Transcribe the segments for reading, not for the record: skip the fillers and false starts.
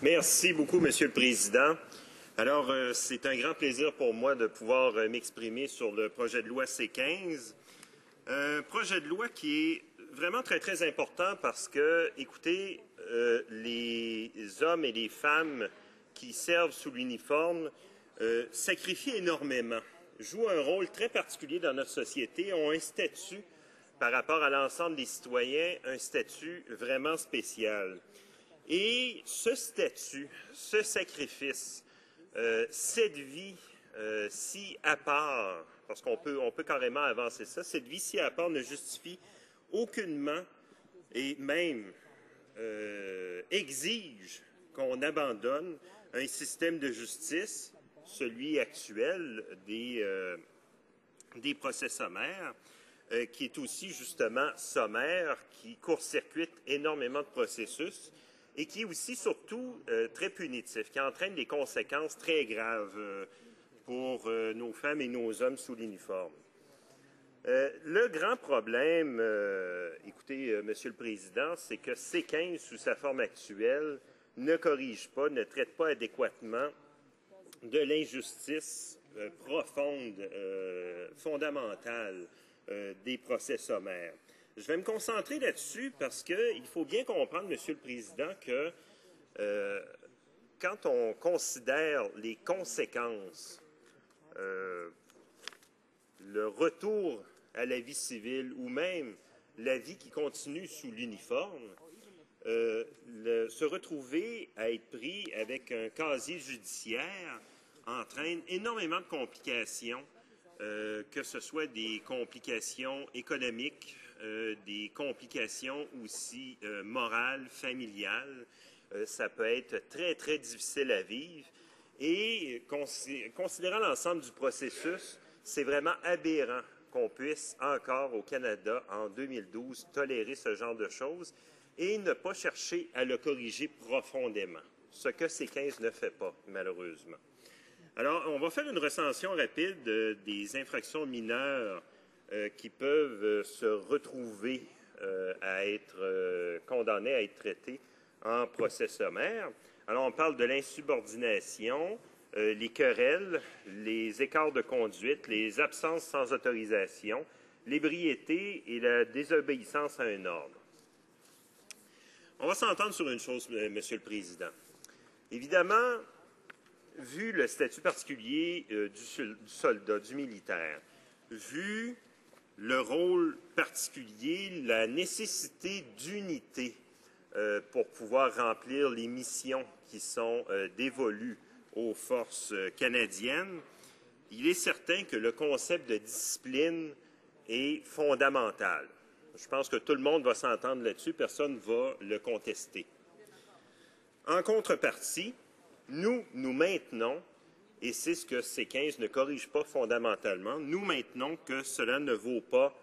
Merci beaucoup, Monsieur le Président. Alors, c'est un grand plaisir pour moi de pouvoir m'exprimer sur le projet de loi C-15. Un projet de loi qui est vraiment très, très important parce que, écoutez, les hommes et les femmes qui servent sous l'uniforme sacrifient énormément, jouent un rôle très particulier dans notre société, ont un statut par rapport à l'ensemble des citoyens, un statut vraiment spécial. Et ce statut, ce sacrifice, cette vie si à part, parce qu'on peut carrément avancer ça, cette vie si à part ne justifie aucunement et même exige qu'on abandonne un système de justice, celui actuel des procès sommaires, qui est aussi justement sommaire, qui court-circuite énormément de processus et qui est aussi surtout très punitif, qui entraîne des conséquences très graves pour nos femmes et nos hommes sous l'uniforme. Le grand problème, écoutez, Monsieur le Président, c'est que C-15, sous sa forme actuelle, ne corrige pas, ne traite pas adéquatement de l'injustice profonde, fondamentale des procès sommaires. Je vais me concentrer là-dessus parce qu'il faut bien comprendre, Monsieur le Président, que quand on considère les conséquences, le retour à la vie civile ou même la vie qui continue sous l'uniforme, se retrouver à être pris avec un casier judiciaire entraîne énormément de complications, que ce soit des complications économiques, des complications aussi morales, familiales. Ça peut être très, très difficile à vivre. Et considérant l'ensemble du processus, c'est vraiment aberrant qu'on puisse encore au Canada, en 2012, tolérer ce genre de choses et ne pas chercher à le corriger profondément, ce que C-15 ne fait pas, malheureusement. Alors, on va faire une recension rapide des infractions mineures qui peuvent se retrouver à être condamnées à être traitées en procès sommaire. Alors, on parle de l'insubordination, les querelles, les écarts de conduite, les absences sans autorisation, l'ébriété et la désobéissance à un ordre. On va s'entendre sur une chose, Monsieur le Président. Évidemment, vu le statut particulier du soldat, du militaire, vu le rôle particulier, la nécessité d'unité pour pouvoir remplir les missions qui sont dévolues aux forces canadiennes, il est certain que le concept de discipline est fondamental. Je pense que tout le monde va s'entendre là-dessus, personne ne va le contester. En contrepartie, nous maintenons, et c'est ce que C-15 ne corrige pas fondamentalement, nous maintenons que cela ne vaut pas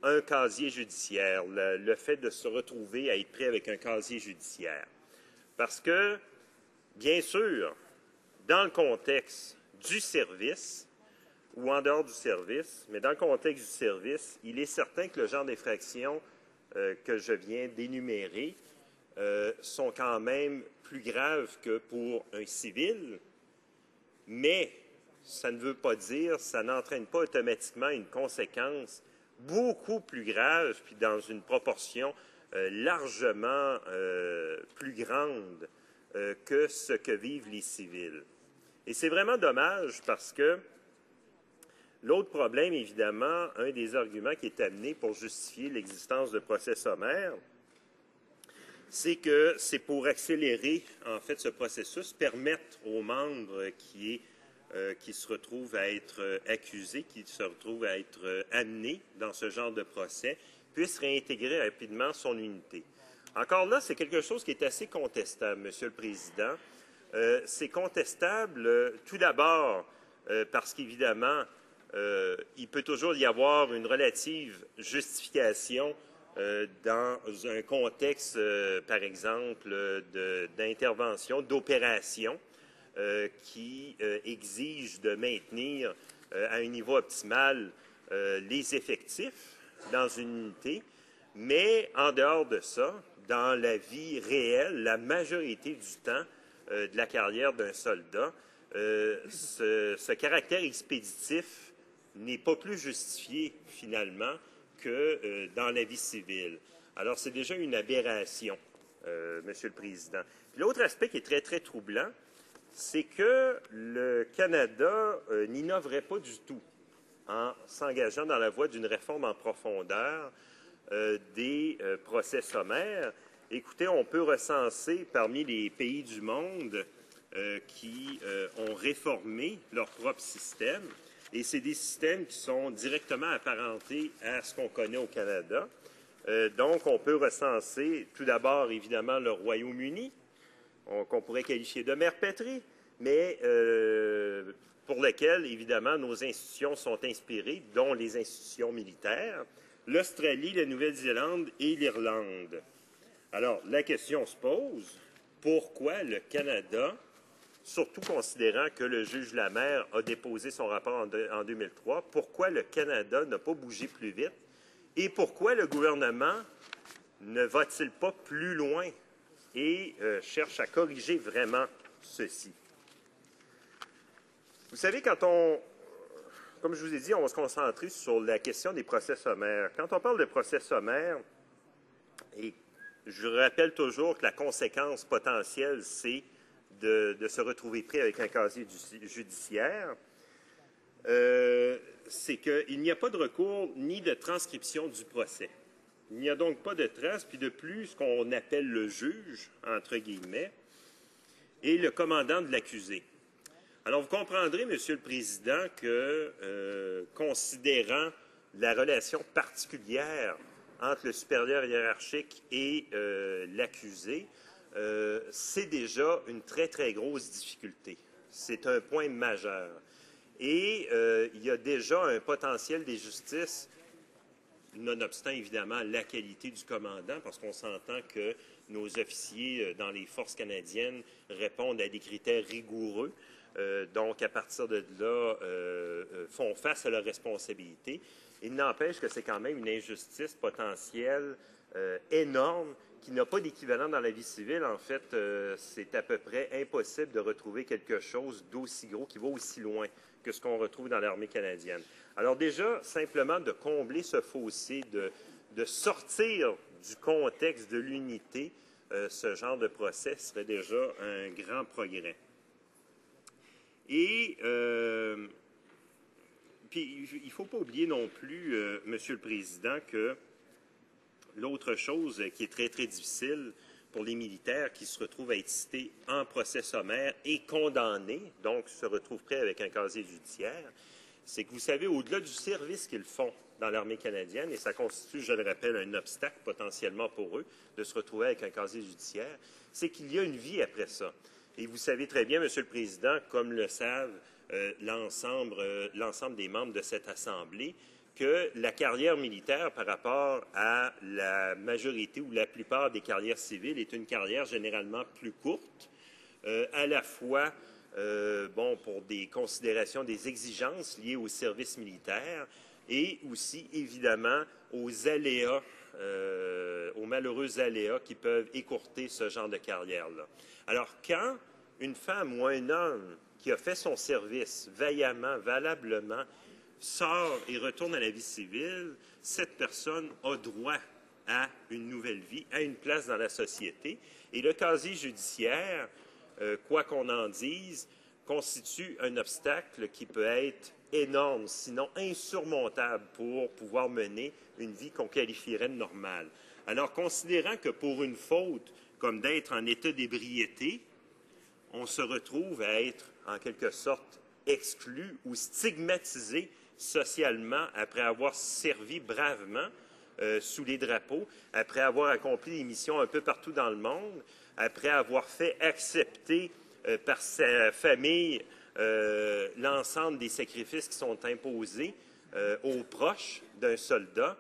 un casier judiciaire, le fait de se retrouver à être pris avec un casier judiciaire. Parce que, bien sûr, dans le contexte du service, ou en dehors du service, mais dans le contexte du service, il est certain que le genre d'infractions que je viens d'énumérer sont quand même plus graves que pour un civil, mais ça ne veut pas dire, ça n'entraîne pas automatiquement une conséquence beaucoup plus grave, puis dans une proportion largement plus grande que ce que vivent les civils. Et c'est vraiment dommage parce que l'autre problème, évidemment, un des arguments qui est amené pour justifier l'existence de procès sommaires, c'est que c'est pour accélérer, en fait, ce processus, permettre aux membres qui se retrouvent à être accusés, qui se retrouvent à être amenés dans ce genre de procès, puissent réintégrer rapidement son unité. Encore là, c'est quelque chose qui est assez contestable, Monsieur le Président. C'est contestable, tout d'abord, parce qu'évidemment, il peut toujours y avoir une relative justification dans un contexte, par exemple, d'intervention, d'opération qui exige de maintenir à un niveau optimal les effectifs dans une unité, mais en dehors de ça, dans la vie réelle, la majorité du temps, de la carrière d'un soldat, ce caractère expéditif n'est pas plus justifié, finalement, que dans la vie civile. Alors, c'est déjà une aberration, Monsieur le Président. L'autre aspect qui est très, très troublant, c'est que le Canada n'innoverait pas du tout en s'engageant dans la voie d'une réforme en profondeur des procès sommaires. Écoutez, on peut recenser parmi les pays du monde qui ont réformé leur propre système, et c'est des systèmes qui sont directement apparentés à ce qu'on connaît au Canada. Donc, on peut recenser tout d'abord, évidemment, le Royaume-Uni, qu'on pourrait qualifier de mère patrie, mais pour lequel, évidemment, nos institutions sont inspirées, dont les institutions militaires, l'Australie, la Nouvelle-Zélande et l'Irlande. Alors, la question se pose, pourquoi le Canada, surtout considérant que le juge Lamer a déposé son rapport en 2003, pourquoi le Canada n'a pas bougé plus vite et pourquoi le gouvernement ne va-t-il pas plus loin et cherche à corriger vraiment ceci? Vous savez, comme je vous ai dit, on va se concentrer sur la question des procès sommaires. Quand on parle de procès sommaires, et je rappelle toujours que la conséquence potentielle, c'est de se retrouver pris avec un casier judiciaire, c'est qu'il n'y a pas de recours ni de transcription du procès. Il n'y a donc pas de trace, puis de plus, ce qu'on appelle le juge, entre guillemets, et le commandant de l'accusé. Alors, vous comprendrez, Monsieur le Président, que, considérant la relation particulière entre le supérieur hiérarchique et l'accusé, c'est déjà une très, très grosse difficulté. C'est un point majeur. Et il y a déjà un potentiel des justices, nonobstant évidemment la qualité du commandant, parce qu'on s'entend que nos officiers dans les forces canadiennes répondent à des critères rigoureux. Donc, à partir de là, font face à leurs responsabilités. Il n'empêche que c'est quand même une injustice potentielle énorme qui n'a pas d'équivalent dans la vie civile. En fait, c'est à peu près impossible de retrouver quelque chose d'aussi gros, qui va aussi loin que ce qu'on retrouve dans l'armée canadienne. Alors déjà, simplement de combler ce fossé, de sortir du contexte de l'unité, ce genre de procès serait déjà un grand progrès. Et puis, il ne faut pas oublier non plus, Monsieur le Président, que l'autre chose qui est très, très difficile pour les militaires qui se retrouvent à être cités en procès sommaire et condamnés, donc se retrouvent prêts avec un casier judiciaire, c'est que vous savez, au-delà du service qu'ils font dans l'armée canadienne, et ça constitue, je le rappelle, un obstacle potentiellement pour eux de se retrouver avec un casier judiciaire, c'est qu'il y a une vie après ça. Et vous savez très bien, Monsieur le Président, comme le savent l'ensemble des membres de cette Assemblée, que la carrière militaire par rapport à la majorité ou la plupart des carrières civiles est une carrière généralement plus courte, à la fois pour des considérations, des exigences liées au service militaire et aussi, évidemment, aux aléas, aux malheureux aléas qui peuvent écourter ce genre de carrière-là. Alors, quand une femme ou un homme qui a fait son service vaillamment, valablement, sort et retourne à la vie civile, cette personne a droit à une nouvelle vie, à une place dans la société. Et le casier judiciaire, quoi qu'on en dise, constitue un obstacle qui peut être énorme, sinon insurmontable, pour pouvoir mener une vie qu'on qualifierait de normale. Alors, considérant que pour une faute, comme d'être en état d'ébriété, on se retrouve à être, en quelque sorte, exclu ou stigmatisé socialement après avoir servi bravement sous les drapeaux, après avoir accompli des missions un peu partout dans le monde, après avoir fait accepter par sa famille l'ensemble des sacrifices qui sont imposés aux proches d'un soldat.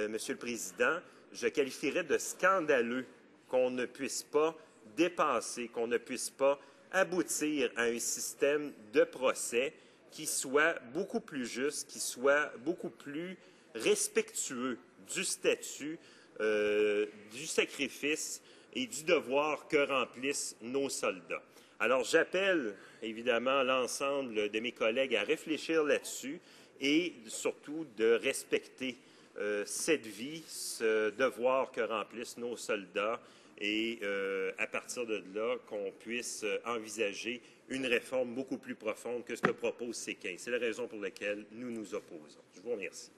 Monsieur le Président, je qualifierais de scandaleux qu'on ne puisse pas dépasser, qu'on ne puisse pas aboutir à un système de procès qui soit beaucoup plus juste, qui soit beaucoup plus respectueux du statut, du sacrifice et du devoir que remplissent nos soldats. Alors, j'appelle évidemment l'ensemble de mes collègues à réfléchir là-dessus et surtout de respecter cette vie, ce devoir que remplissent nos soldats et à partir de là, qu'on puisse envisager une réforme beaucoup plus profonde que ce que propose C15. C'est la raison pour laquelle nous nous opposons. Je vous remercie.